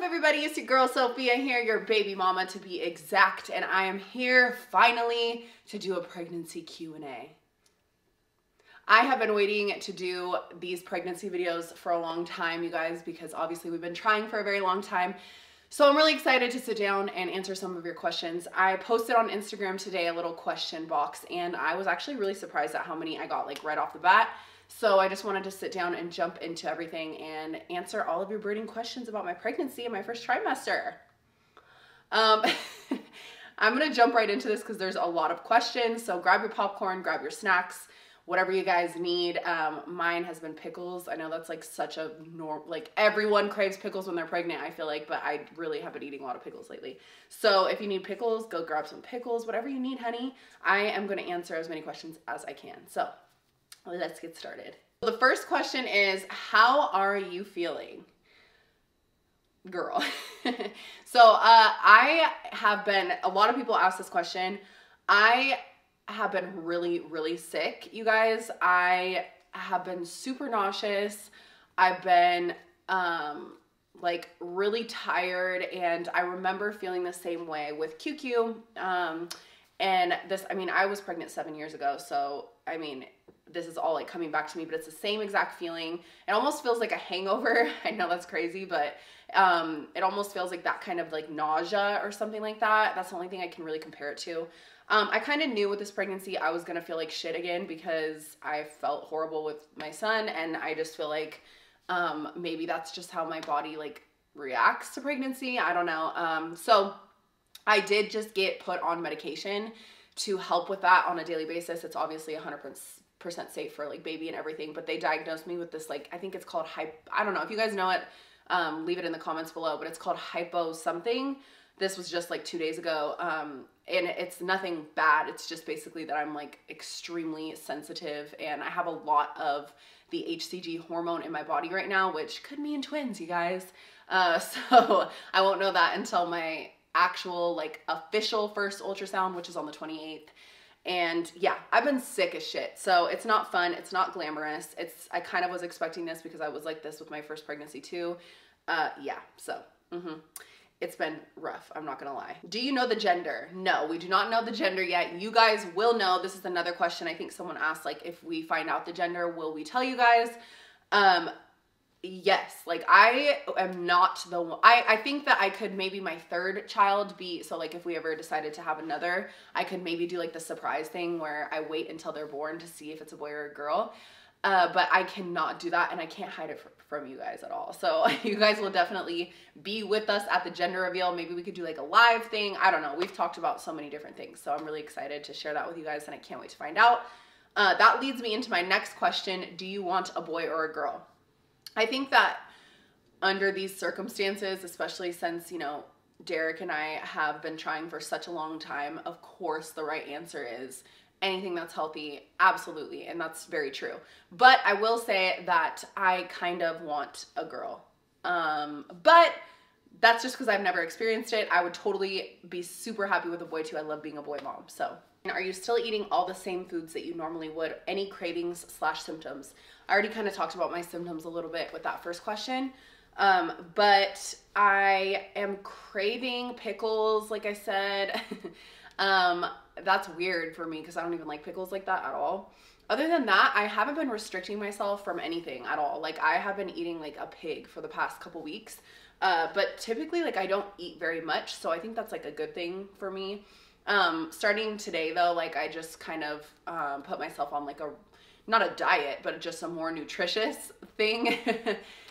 up, everybody? It's your girl Sophia here, your baby mama to be exact, and I am here finally to do a pregnancy Q&A. I have been waiting to do these pregnancy videos for a long time, you guys, because obviously we've been trying for a very long time. So I'm really excited to sit down and answer some of your questions. I posted on Instagram today a little question box, and I was actually really surprised at how many I got like right off the bat. So I just wanted to sit down and jump into everything and answer all of your burning questions about my pregnancy and my first trimester. I'm gonna jump right into this because there's a lot of questions. So grab your popcorn, grab your snacks, whatever you guys need. Mine has been pickles. I know that's like such a norm, like everyone craves pickles when they're pregnant, I feel like, but I really have been eating a lot of pickles lately. So if you need pickles, go grab some pickles, whatever you need, honey. I am gonna answer as many questions as I can. So let's get started. The first question is, how are you feeling? Girl. So I have been, a lot of people ask this question. I have been really sick, you guys. I have been super nauseous. I've been like really tired, and I remember feeling the same way with QQ. And this, I mean, I was pregnant 7 years ago, so I mean, this is all like coming back to me, but it's the same exact feeling. It almost feels like a hangover. I know that's crazy, but it almost feels like that kind of like nausea or something like that. That's the only thing I can really compare it to. I kind of knew with this pregnancy I was gonna feel like shit again because I felt horrible with my son, and I just feel like maybe that's just how my body like reacts to pregnancy. I don't know. So I did just get put on medication to help with that on a daily basis. It's obviously 100% safe for like baby and everything, but they diagnosed me with this, like, I think it's called I don't know if you guys know it, leave it in the comments below, but it's called hypo something. This was just like 2 days ago. And it's nothing bad. It's just basically that I'm like extremely sensitive, and I have a lot of the HCG hormone in my body right now, which could mean twins, you guys. So I won't know that until my actual like official first ultrasound, which is on the 28th. And yeah, I've been sick as shit. So it's not fun. It's not glamorous. I kind of was expecting this because I was like this with my first pregnancy too. Yeah, so it's been rough. I'm not gonna lie. Do you know the gender? No, we do not know the gender yet. You guys will know. This is another question I think someone asked, like, if we find out the gender, will we tell you guys? Yes, like I am not the one. I think that I could maybe my third child be, so like if we ever decided to have another, I could maybe do like the surprise thing where I wait until they're born to see if it's a boy or a girl. But I cannot do that, and I can't hide it from you guys at all. So you guys will definitely be with us at the gender reveal. Maybe we could do like a live thing. I don't know. We've talked about so many different things. So I'm really excited to share that with you guys, and I can't wait to find out. That leads me into my next question. Do you want a boy or a girl? I think that under these circumstances, especially since, you know, Derek and I have been trying for such a long time, of course the right answer is anything that's healthy, absolutely, and that's very true. But I will say that I kind of want a girl. But that's just because I've never experienced it. I would totally be super happy with a boy too. I love being a boy mom, so. Are you still eating all the same foods that you normally would? Any cravings / symptoms? I already kind of talked about my symptoms a little bit with that first question. But I am craving pickles, like I said. That's weird for me because I don't even like pickles like that at all. Other than that, I haven't been restricting myself from anything at all. Like I have been eating like a pig for the past couple weeks. But typically like I don't eat very much. So I think that's like a good thing for me. Starting today though, like I just kind of put myself on like not a diet, but just a more nutritious thing,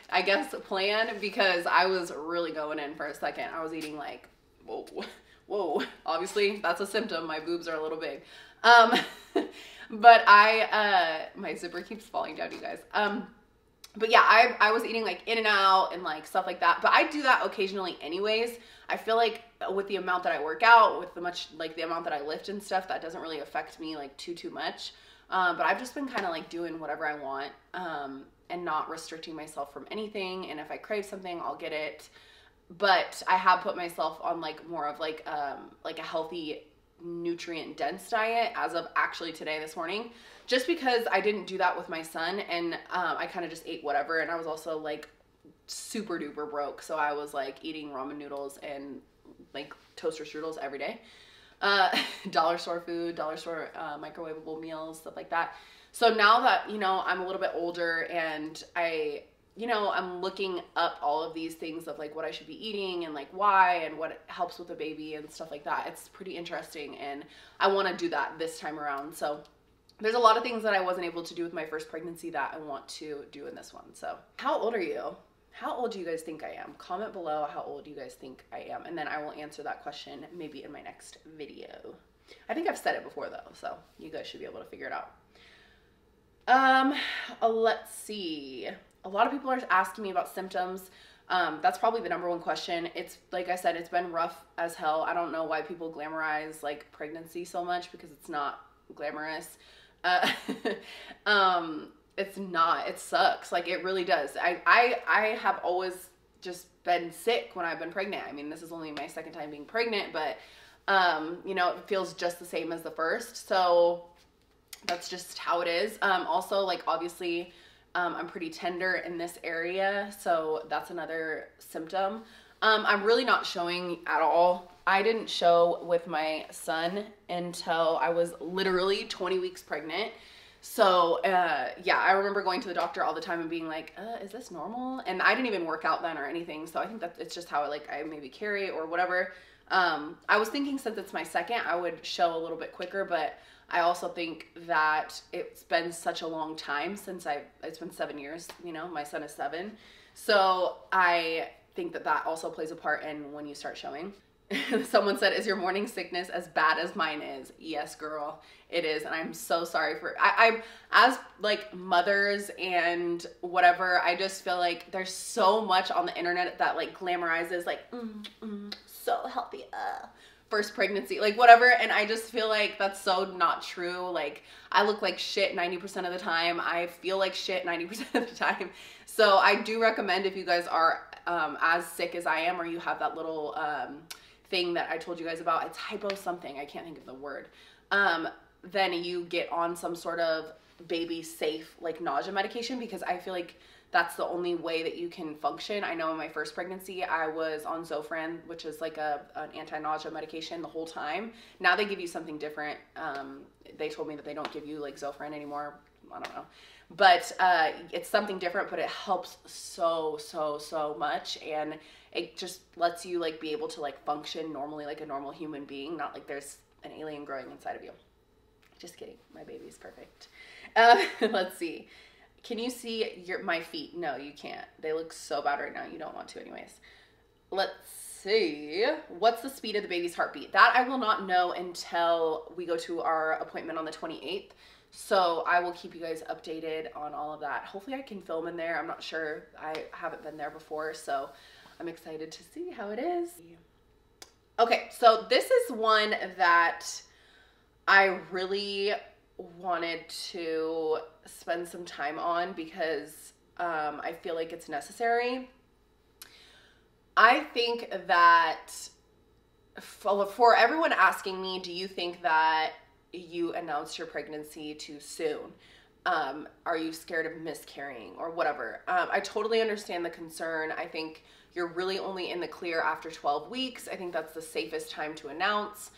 I guess, plan, because I was really going in for a second. I was eating like, whoa, obviously that's a symptom. My boobs are a little big. But my zipper keeps falling down, you guys. But yeah, I was eating like In-N-Out and like stuff like that, but I do that occasionally anyways. I feel like with the amount that I work out, with the amount that I lift and stuff, that doesn't really affect me like too much. But I've just been kind of like doing whatever I want, and not restricting myself from anything. And if I crave something, I'll get it. But I have put myself on like more of like a healthy, nutrient dense diet as of actually today, this morning, just because I didn't do that with my son, and I kind of just ate whatever. And I was also like super duper broke. So I was like eating ramen noodles and like toaster strudels every day. Dollar store food, dollar store microwavable meals, stuff like that. So now that, you know, I'm a little bit older and I'm looking up all of these things of like what I should be eating and like why and what helps with the baby and stuff like that. It's pretty interesting, and I want to do that this time around. So there's a lot of things that I wasn't able to do with my first pregnancy that I want to do in this one. So how old are you? How old do you guys think I am? Comment below how old you guys think I am, and then I will answer that question maybe in my next video. I think I've said it before though, so you guys should be able to figure it out. Let's see. A lot of people are asking me about symptoms. That's probably the number one question. It's like I said, it's been rough as hell. I don't know why people glamorize like pregnancy so much, because it's not glamorous. It's not, it sucks. Like it really does. I have always just been sick when I've been pregnant. I mean, this is only my second time being pregnant, but, you know, it feels just the same as the first. So that's just how it is. Also, like, obviously, I'm pretty tender in this area. So that's another symptom. I'm really not showing at all. I didn't show with my son until I was literally 20 weeks pregnant. So, yeah, I remember going to the doctor all the time and being like, is this normal? And I didn't even work out then or anything. So I think that it's just how I maybe carry or whatever. I was thinking since it's my second, I would show a little bit quicker, but I also think that it's been such a long time since it's been 7 years, you know, my son is 7. So I think that also plays a part in when you start showing. Someone said, is your morning sickness as bad as mine is? Yes, girl, it is. And I'm so sorry for, I'm as like mothers and whatever, I just feel like there's so much on the internet that like glamorizes like, so healthy, first pregnancy, like whatever. And I just feel like that's so not true. Like I look like shit 90% of the time. I feel like shit 90% of the time. So I do recommend, if you guys are as sick as I am, or you have that little, thing that I told you guys about, it's hypo something, I can't think of the word, then you get on some sort of baby safe like nausea medication, because I feel like that's the only way that you can function. I know in my first pregnancy I was on Zofran, which is like an anti-nausea medication the whole time. Now they give you something different. They told me that they don't give you like Zofran anymore. I don't know, but it's something different, but it helps so much, and it just lets you like be able to like function normally like a normal human being, not like there's an alien growing inside of you. Just kidding, my baby's perfect. Let's see, can you see my feet? No, you can't. They look so bad right now. You don't want to anyways. Let's see, what's the speed of the baby's heartbeat? That I will not know until we go to our appointment on the 28th. So I will keep you guys updated on all of that. Hopefully I can film in there. I'm not sure. I haven't been there before, so I'm excited to see how it is. Okay, so this is one that I really wanted to spend some time on because I feel like it's necessary. I think that for everyone asking me, do you think that you announced your pregnancy too soon? Are you scared of miscarrying or whatever? I totally understand the concern. I think you're really only in the clear after 12 weeks. I think that's the safest time to announce.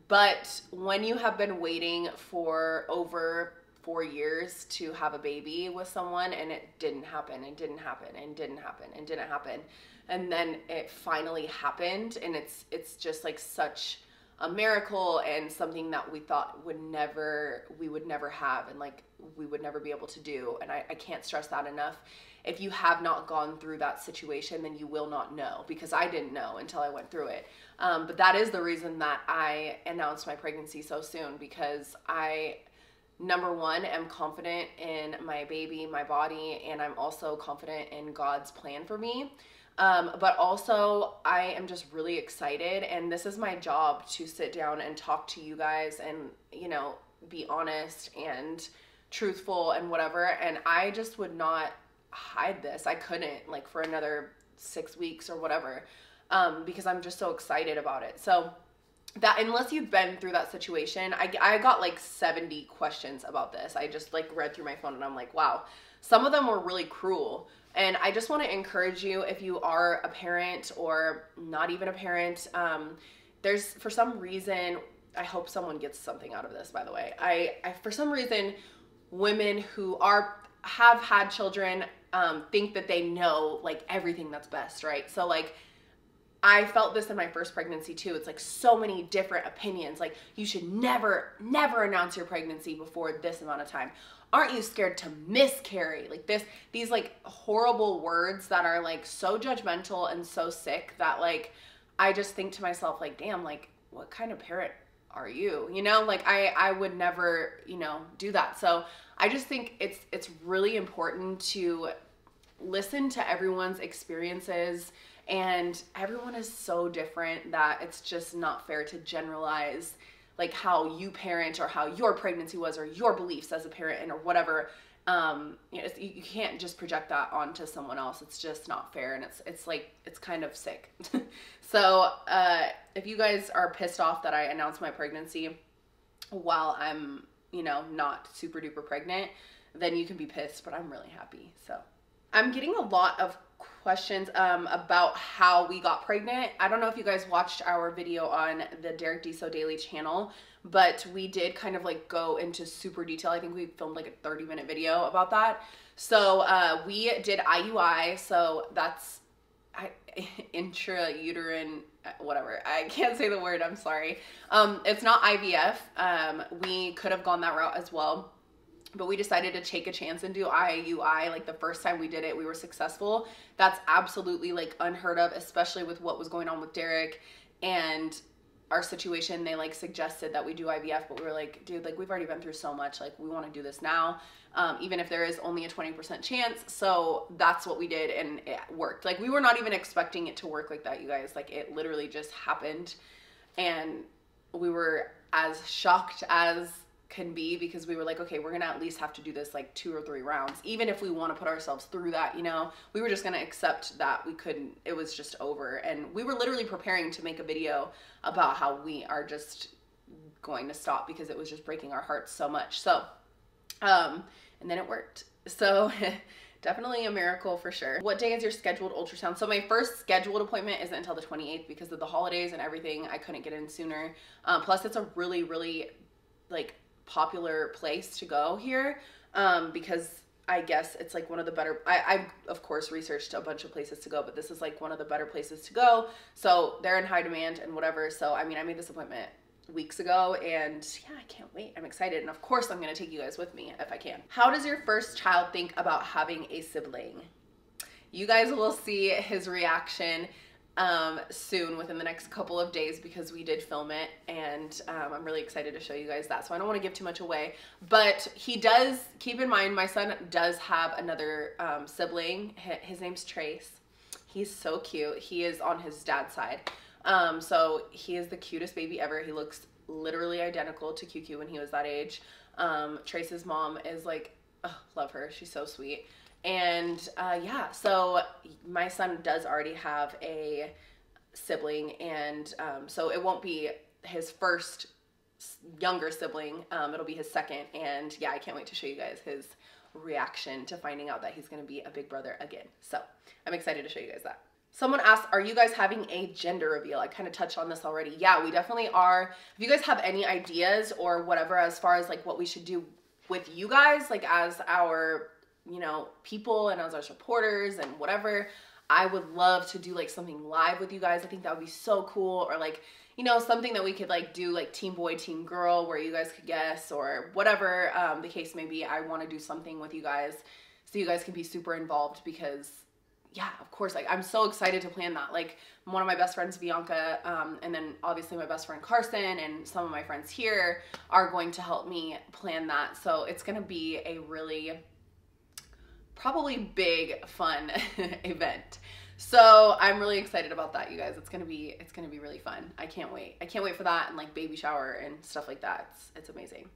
But when you have been waiting for over 4 years to have a baby with someone and it didn't happen and didn't happen and didn't happen and didn't happen, and then it finally happened, and it's just like such a miracle and something that we thought we would never have, and like we would never be able to do. And I can't stress that enough. If you have not gone through that situation, then you will not know, because I didn't know until I went through it. But that is the reason that I announced my pregnancy so soon, because I, number one, am confident in my baby, my body, and I'm also confident in God's plan for me. But also I am just really excited, and this is my job to sit down and talk to you guys and, you know, be honest and truthful and whatever. And I just would not hide this. I couldn't, like, for another 6 weeks or whatever, because I'm just so excited about it. So that, unless you've been through that situation, I got like 70 questions about this. I just like read through my phone and I'm like, wow. some of them were really cruel. And I just want to encourage you, if you are a parent or not even a parent, there's, for some reason, I hope someone gets something out of this, by the way. I for some reason, women who have had children think that they know like everything that's best, right? So like, I felt this in my first pregnancy too. It's like so many different opinions. Like, you should never announce your pregnancy before this amount of time. Aren't you scared to miscarry? Like these like horrible words that are like so judgmental and so sick that like, I just think to myself like, damn, like what kind of parent are you? You know, like I would never, you know, do that. So I just think it's really important to listen to everyone's experiences, and everyone is so different that it's just not fair to generalize like how you parent or how your pregnancy was or your beliefs as a parent and or whatever. You know, you can't just project that onto someone else. It's just not fair, and it's like, it's kind of sick. So if you guys are pissed off that I announced my pregnancy while I'm, you know, not super duper pregnant, then you can be pissed, but I'm really happy. So I'm getting a lot of questions about how we got pregnant. I don't know if you guys watched our video on the Derek D So Daily channel, but we did kind of like go into super detail. I think we filmed like a 30-minute video about that. So we did IUI, so that's intrauterine, whatever. I can't say the word, I'm sorry. It's not IVF. We could have gone that route as well, but we decided to take a chance and do IUI. Like the first time we did it, we were successful. That's absolutely like unheard of, especially with what was going on with Derek and our situation. They like suggested that we do IVF, but we were like, dude, like we've already been through so much. Like we want to do this now, even if there is only a 20% chance. So that's what we did, and it worked. Like we were not even expecting it to work like that, you guys. Like it literally just happened, and we were as shocked as can be, because we were like, okay, we're gonna at least have to do this like 2 or 3 rounds, even if we want to put ourselves through that, you know. We were just gonna accept that we couldn't, it was just over. And we were literally preparing to make a video about how we are just going to stop because it was just breaking our hearts so much. So and then it worked. So definitely a miracle for sure. What day is your scheduled ultrasound? So my first scheduled appointment isn't until the 28th because of the holidays and everything. I couldn't get in sooner. Plus it's a really like popular place to go here, because I guess it's like one of the better, I of course researched a bunch of places to go, but this is like one of the better places to go. So they're in high demand and whatever. So I mean, I made this appointment weeks ago, and yeah, I can't wait. I'm excited. And of course I'm going to take you guys with me if I can. How does your first child think about having a sibling? You guys will see his reaction soon, within the next couple of days, because we did film it, and I'm really excited to show you guys that. So I don't want to give too much away, but he does, keep in mind, my son does have another sibling. His name's Trace. He's so cute. He is on his dad's side. So he is the cutest baby ever. He looks literally identical to QQ when he was that age. Trace's mom is like, oh, love her. She's so sweet. And yeah, so my son does already have a sibling, and so it won't be his first younger sibling, it'll be his second. And yeah, I can't wait to show you guys his reaction to finding out that he's gonna be a big brother again. So I'm excited to show you guys that. Someone asked, are you guys having a gender reveal? I kind of touched on this already. Yeah, we definitely are. If you guys have any ideas or whatever as far as like what we should do with you guys, like as our, you know, people and as our supporters and whatever, I would love to do like something live with you guys. I think that would be so cool. Or like, you know, something that we could like do like team boy, team girl, where you guys could guess, or whatever the case may be. I want to do something with you guys so you guys can be super involved, because yeah, of course, like I'm so excited to plan that. Like one of my best friends, Bianca, and then obviously my best friend Carson, and some of my friends here are going to help me plan that. So it's going to be a really probably big, fun event. So I'm really excited about that, you guys. It's gonna be really fun. I can't wait. I can't wait for that, and like baby shower and stuff like that. It's amazing.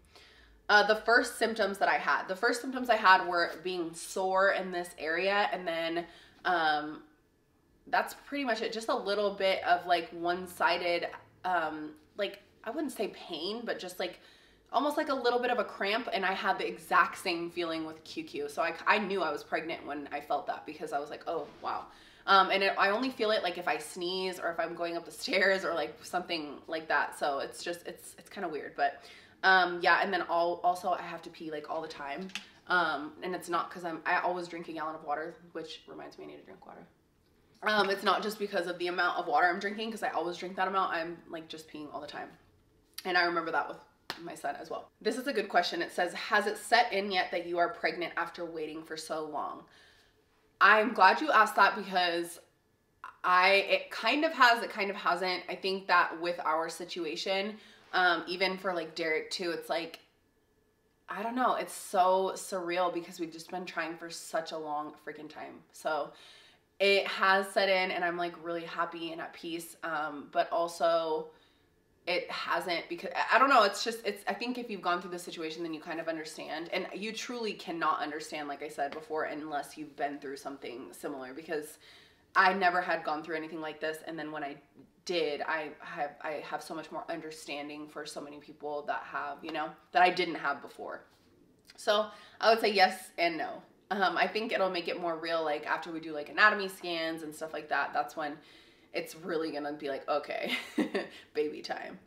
The first symptoms I had were being sore in this area, and then that's pretty much it. Just a little bit of like one-sided, like I wouldn't say pain, but just like almost like a little bit of a cramp, and I had the exact same feeling with QQ. So I knew I was pregnant when I felt that, because I was like, oh, wow. I only feel it like if I sneeze or if I'm going up the stairs or like something like that. So it's just, it's kind of weird, but yeah. And then also I have to pee like all the time. And it's not because I always drink a gallon of water, which reminds me I need to drink water. It's not just because of the amount of water I'm drinking, because I always drink that amount. I'm like just peeing all the time. And I remember that with my son as well. This is a good question. It says, has it set in yet that you are pregnant after waiting for so long? I'm glad you asked that, because it kind of has, it kind of hasn't. I think that with our situation, even for like Derek too, it's like, I don't know, it's so surreal because we've just been trying for such a long freaking time. So it has set in, and I'm like really happy and at peace. But also it hasn't, because I don't know, it's I think if you've gone through the situation, then you kind of understand, and you truly cannot understand, like I said before, unless you've been through something similar, because I never had gone through anything like this. And then when I did, I have so much more understanding for so many people that have, you know, that I didn't have before. So I would say yes and no. I think it'll make it more real, like after we do like anatomy scans and stuff like that. That's when it's really gonna be like, okay, baby time.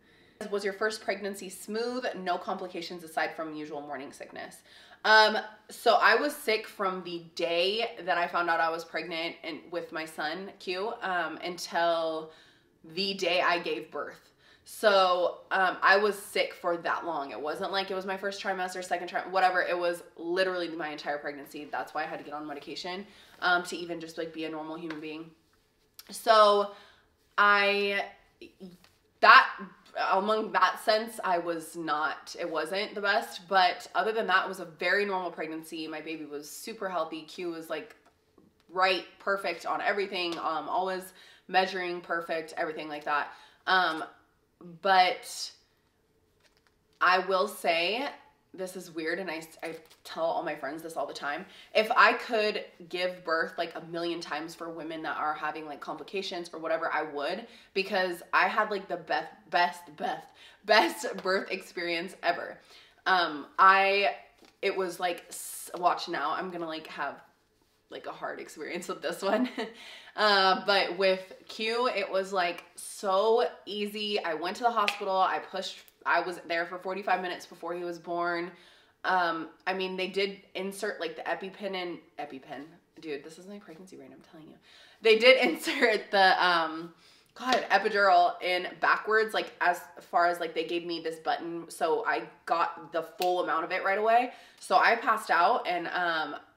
Was your first pregnancy smooth? No complications aside from usual morning sickness. So I was sick from the day that I found out I was pregnant and with my son, Q, until the day I gave birth. So I was sick for that long. It wasn't like it was my first trimester, second trimester, whatever. It was literally my entire pregnancy. That's why I had to get on medication to even just like be a normal human being. So among that sense, I was not, it wasn't the best, but other than that, it was a very normal pregnancy. My baby was super healthy. Q was like right, perfect on everything, always measuring perfect, everything like that. But I will say, this is weird, and I tell all my friends this all the time. If I could give birth like 1,000,000 times for women that are having like complications or whatever, I would, because I had like the best birth experience ever. It was like, watch now, I'm gonna like have like a hard experience with this one. But with Q, it was like so easy. I went to the hospital, I was there for 45 minutes before he was born. I mean, they did insert like the EpiPen. Dude, this is my pregnancy brain, I'm telling you. They did insert the, epidural in backwards, like as far as like they gave me this button. So I got the full amount of it right away. So I passed out, and,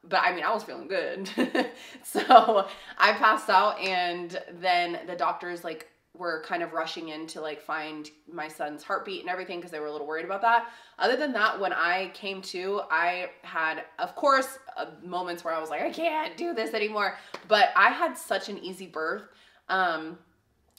but I mean, I was feeling good. So I passed out, and then the doctors like were kind of rushing in to like find my son's heartbeat and everything, because they were a little worried about that. Other than that, when I came to, I had, of course, moments where I was like, I can't do this anymore, but I had such an easy birth.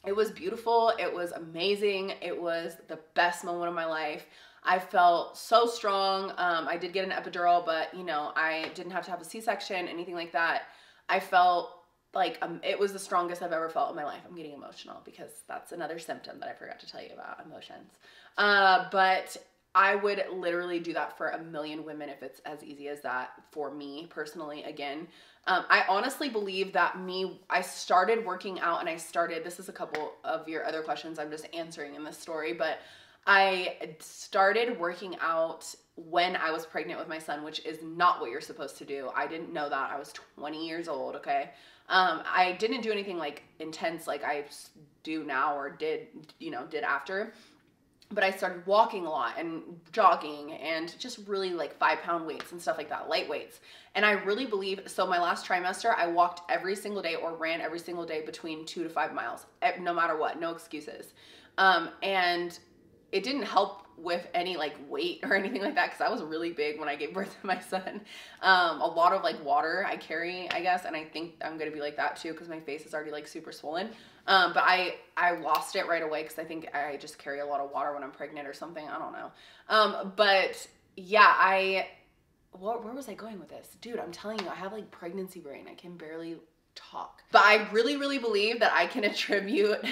It was beautiful. It was amazing. It was the best moment of my life. I felt so strong. I did get an epidural, but you know, I didn't have to have a C-section, anything like that. I felt like it was the strongest I've ever felt in my life. I'm getting emotional because that's another symptom that I forgot to tell you about, emotions. But I would literally do that for 1,000,000 women if it's as easy as that for me personally. Again, I honestly believe that I started working out, and this is a couple of your other questions I'm just answering in this story, but I started working out when I was pregnant with my son, which is not what you're supposed to do. I didn't know that. I was 20 years old, okay? I didn't do anything like intense like I do now or did after. But I started walking a lot and jogging and just really like 5-pound weights and stuff like that, light weights. And I really believe, so my last trimester, I walked every single day or ran every single day between 2 to 5 miles, no matter what, no excuses. And it didn't help with any like weight or anything like that, because I was really big when I gave birth to my son. A lot of like water I carry, I guess, and I think I'm gonna be like that too, because my face is already like super swollen. But I lost it right away, because I think I just carry a lot of water when I'm pregnant or something. I don't know. But yeah, where was I going with this? Dude, I'm telling you, I have like pregnancy brain. I can barely talk. But I really, really believe that I can attribute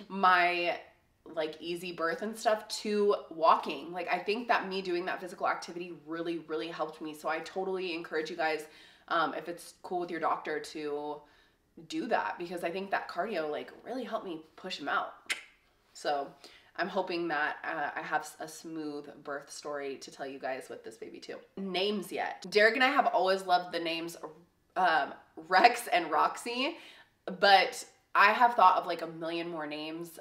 my like easy birth and stuff to walking. Like I think that me doing that physical activity really, really helped me. So I totally encourage you guys, if it's cool with your doctor, to do that, because I think that cardio like really helped me push him out. So I'm hoping that I have a smooth birth story to tell you guys with this baby too. Names yet. Derek and I have always loved the names Rex and Roxy, but I have thought of like a million more names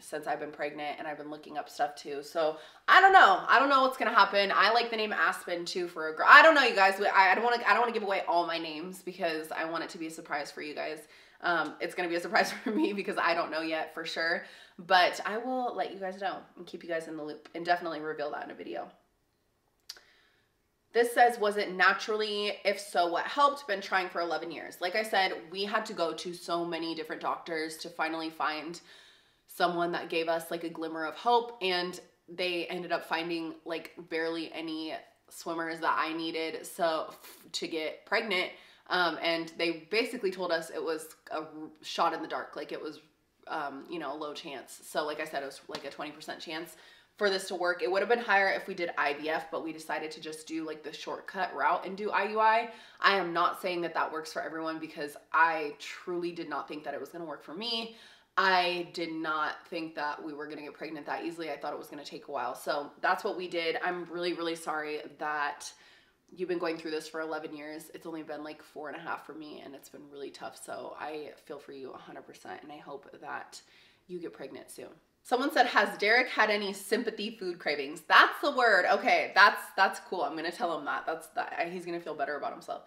since I've been pregnant, and I've been looking up stuff too. So I don't know what's gonna happen. I like the name Aspen too for a girl. I don't know, you guys. I don't want to give away all my names because I want it to be a surprise for you guys. It's gonna be a surprise for me because I don't know yet for sure. But I will let you guys know and keep you guys in the loop, and definitely reveal that in a video. This says, was it naturally? If so, what helped? Been trying for 11 years. Like I said, we had to go to so many different doctors to finally find someone that gave us like a glimmer of hope, and they ended up finding like barely any swimmers that I needed to get pregnant. And they basically told us it was a shot in the dark. Like it was, you know, a low chance. So like I said, it was like a 20% chance for this to work. It would have been higher if we did IVF, but we decided to just do like the shortcut route and do IUI. I am not saying that that works for everyone, because I truly did not think that it was going to work for me. I did not think that we were going to get pregnant that easily. I thought it was going to take a while. So that's what we did. I'm really, really sorry that you've been going through this for 11 years. It's only been like 4.5 for me, and it's been really tough. So I feel for you 100%, and I hope that you get pregnant soon. Someone said, has Derek had any sympathy food cravings? That's the word. Okay, that's cool. I'm going to tell him that. He's going to feel better about himself.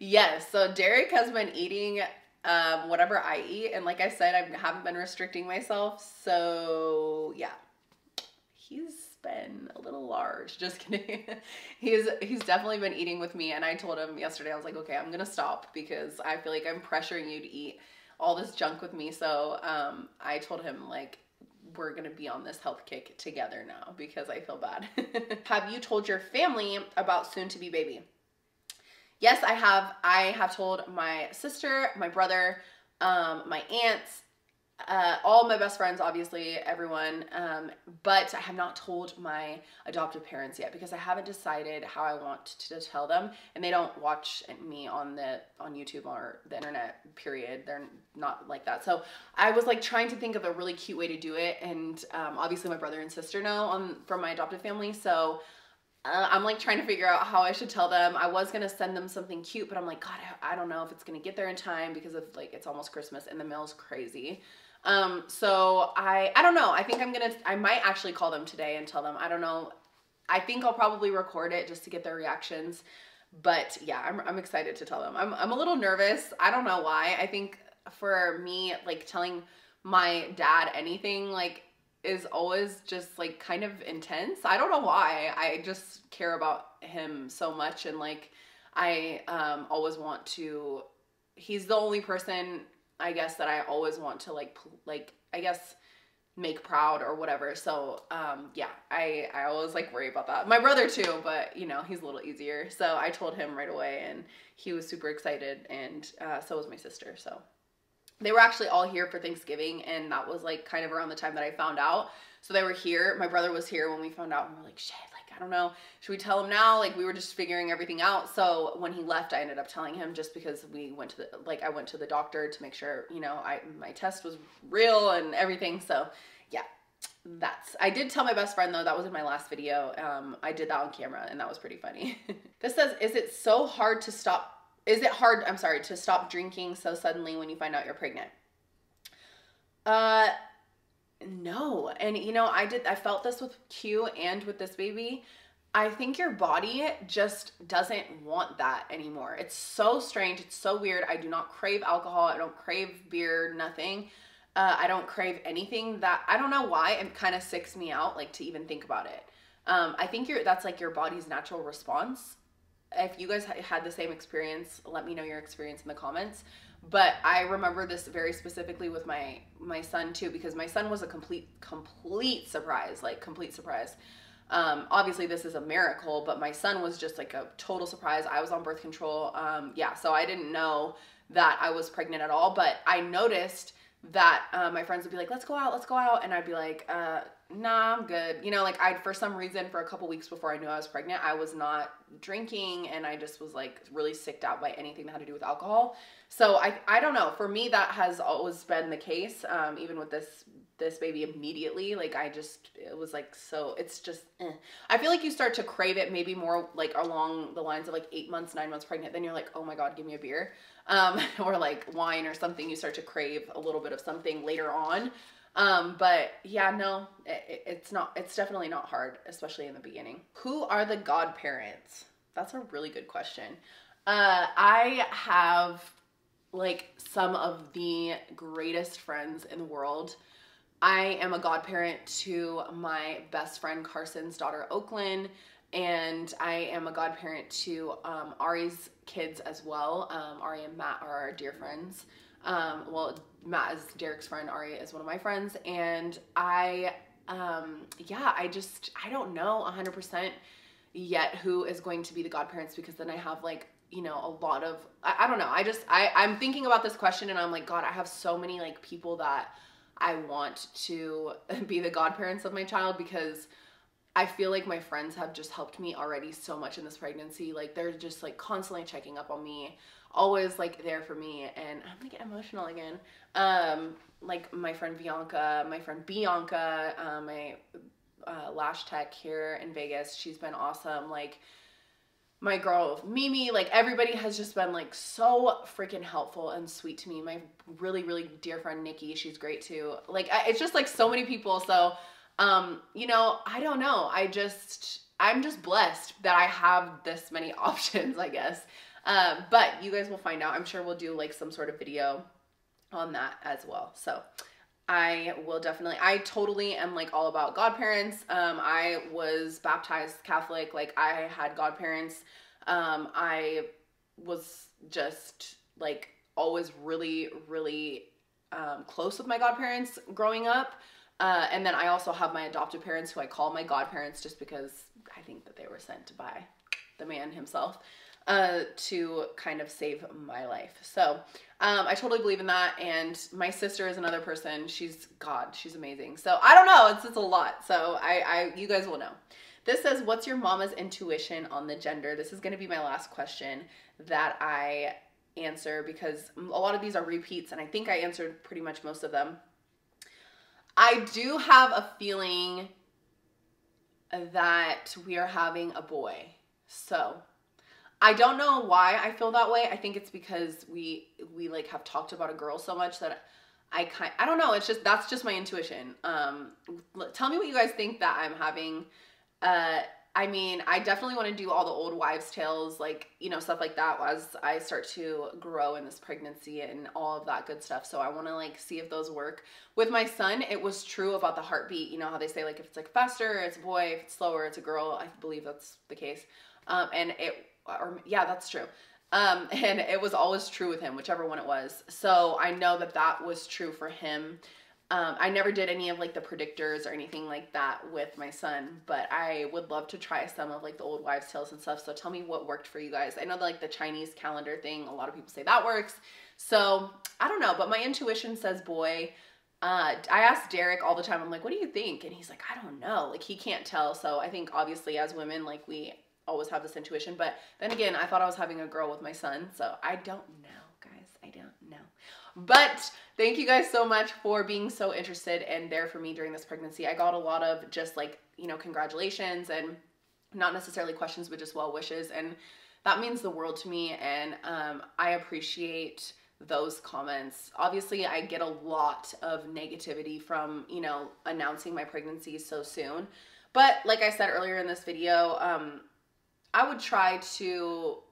Yes, so Derek has been eating whatever I eat, and like I said, I haven't been restricting myself. So yeah, he's been a little large. Just kidding. He's definitely been eating with me, and I told him yesterday, I was like, okay, I'm gonna stop because I feel like I'm pressuring you to eat all this junk with me. So I told him, like, we're gonna be on this health kick together now because I feel bad. Have you told your family about soon to be baby? Yes, I have. I have told my sister, my brother, my aunts, all my best friends, obviously, everyone, but I have not told my adoptive parents yet because I haven't decided how I want to tell them, and they don't watch me on YouTube or the internet, period. They're not like that. So I was like trying to think of a really cute way to do it, and obviously my brother and sister know from my adoptive family, so I'm like trying to figure out how I should tell them. I was gonna send them something cute, but I'm like, God, I don't know if it's gonna get there in time because of like it's almost Christmas and the mail's crazy. So I don't know. I think I might actually call them today and tell them. I don't know. I think I'll probably record it just to get their reactions. But yeah, I'm excited to tell them. I'm a little nervous. I don't know why. I think for me, like telling my dad anything like is always just like kind of intense. I don't know why. I just care about him so much, and like I always want to. He's the only person, I guess, that I always want to like I guess make proud or whatever. So yeah, I always like worry about that. My brother too, but you know, he's a little easier. So I told him right away, and he was super excited, and so was my sister. So they were actually all here for Thanksgiving, and that was like kind of around the time that I found out. So they were here. My brother was here when we found out, and we're like, shit, like, I don't know. Should we tell him now? Like, we were just figuring everything out. So when he left, I ended up telling him just because we went to I went to the doctor to make sure, you know, my test was real and everything. So yeah, I did tell my best friend though. That was in my last video. I did that on camera, and that was pretty funny. This says, is it hard to stop drinking so suddenly when you find out you're pregnant? No. And you know, I felt this with Q and with this baby. I think your body just doesn't want that anymore. It's so strange. It's so weird. I do not crave alcohol. I don't crave beer, nothing. I don't crave anything that, I don't know why, it kind of sicks me out, like, to even think about it. I think that's like your body's natural response. If you guys had the same experience, let me know your experience in the comments. But I remember this very specifically with my son too, because my son was a complete surprise, like complete surprise. Obviously this is a miracle, but my son was just like a total surprise. I was on birth control. Yeah, so I didn't know that I was pregnant at all, but I noticed that my friends would be like, let's go out. And I'd be like, nah, I'm good. You know, like for some reason, for a couple weeks before I knew I was pregnant, I was not drinking and I just was like really sicked out by anything that had to do with alcohol. So I don't know. For me, that has always been the case. Even with this baby immediately, like it was like, so it's just, I feel like you start to crave it maybe more like along the lines of like 8 months, 9 months pregnant. Then you're like, oh my God, give me a beer. Or like wine or something. You start to crave a little bit of something later on. But yeah, no, it's definitely not hard, especially in the beginning. Who are the godparents? That's a really good question. I have like some of the greatest friends in the world. I am a godparent to my best friend Carson's daughter, Oakland, and I am a godparent to Ari's kids as well. Ari and Matt are our dear friends. Well, Matt is Derek's friend, Ari is one of my friends, and I don't know 100% yet who is going to be the godparents, because then I have like, you know, a lot of, I don't know, I'm thinking about this question and I'm like, God, I have so many like people that I want to be the godparents of my child, because I feel like my friends have just helped me already so much in this pregnancy. Like they're just like constantly checking up on me, always like there for me. And I'm gonna get emotional again. Like my friend Bianca, my lash tech here in Vegas, she's been awesome. Like my girl Mimi, like everybody has just been like so freaking helpful and sweet to me. My really, really dear friend Nikki, she's great too. Like it's just like so many people. So, you know, I don't know. I'm just blessed that I have this many options, I guess. But you guys will find out. I'm sure we'll do like some sort of video on that as well. So I totally am like all about godparents. I was baptized Catholic. Like I had godparents. I was just like always really, really, close with my godparents growing up. And then I also have my adoptive parents who I call my godparents just because I think that they were sent by the man himself, to kind of save my life. So, I totally believe in that. And my sister is another person. She's amazing. So I don't know. It's a lot. So you guys will know. This says, what's your mama's intuition on the gender? This is going to be my last question that I answer, because a lot of these are repeats and I think I answered pretty much most of them. I do have a feeling that we are having a boy. So I don't know why I feel that way. I think it's because we like have talked about a girl so much that I don't know. That's just my intuition. Tell me what you guys think that I'm having. I mean, I definitely want to do all the old wives' tales, like, you know, stuff like that as I start to grow in this pregnancy and all of that good stuff. So I want to like see if those work. With my son, it was true about the heartbeat. You know how they say like if it's like faster, it's a boy. If it's slower, it's a girl. I believe that's the case. Yeah, that's true. And it was always true with him, whichever one it was. So I know that that was true for him. I never did any of like the predictors or anything like that with my son, but I would love to try some of like the old wives' tales and stuff. So tell me what worked for you guys. I know that like the Chinese calendar thing, a lot of people say that works. So I don't know, but my intuition says boy. I ask Derek all the time, I'm like, what do you think? And he's like, I don't know. Like he can't tell. So I think obviously as women, like we always have this intuition, but then again, I thought I was having a girl with my son. So I don't know, guys. I don't know. But thank you guys so much for being so interested and there for me during this pregnancy. I got a lot of just like, you know, congratulations and not necessarily questions, but just well wishes. And that means the world to me. And I appreciate those comments. Obviously, I get a lot of negativity from, you know, announcing my pregnancy so soon. But like I said earlier in this video, I would try to,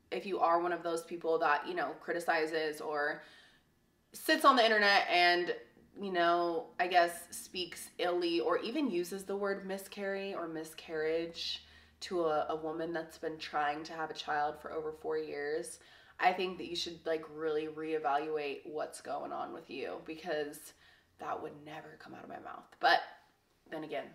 if you are one of those people that, you know, criticizes or sits on the internet and, you know, I guess speaks illy or even uses the word miscarry or miscarriage to a woman that's been trying to have a child for over 4 years, I think that you should like really reevaluate what's going on with you, because that would never come out of my mouth. But then again,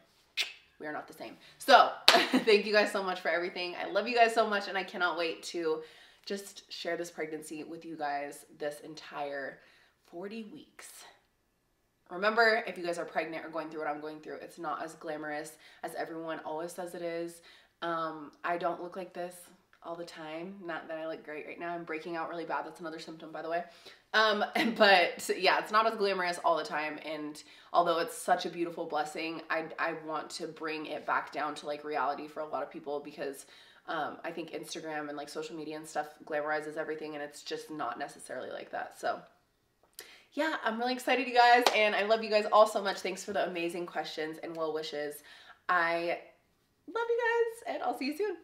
we are not the same. So thank you guys so much for everything. I love you guys so much, and I cannot wait to just share this pregnancy with you guys this entire 40 weeks. remember, if you guys are pregnant or going through what I'm going through, it's not as glamorous as everyone always says it is. I don't look like this all the time. Not that I look great right now. I'm breaking out really bad. That's another symptom, by the way. But yeah, it's not as glamorous all the time. And although it's such a beautiful blessing, I want to bring it back down to like reality for a lot of people, because I think Instagram and like social media and stuff glamorizes everything, and it's just not necessarily like that. So yeah, I'm really excited, you guys, and I love you guys all so much. Thanks for the amazing questions and well wishes. I love you guys, and I'll see you soon.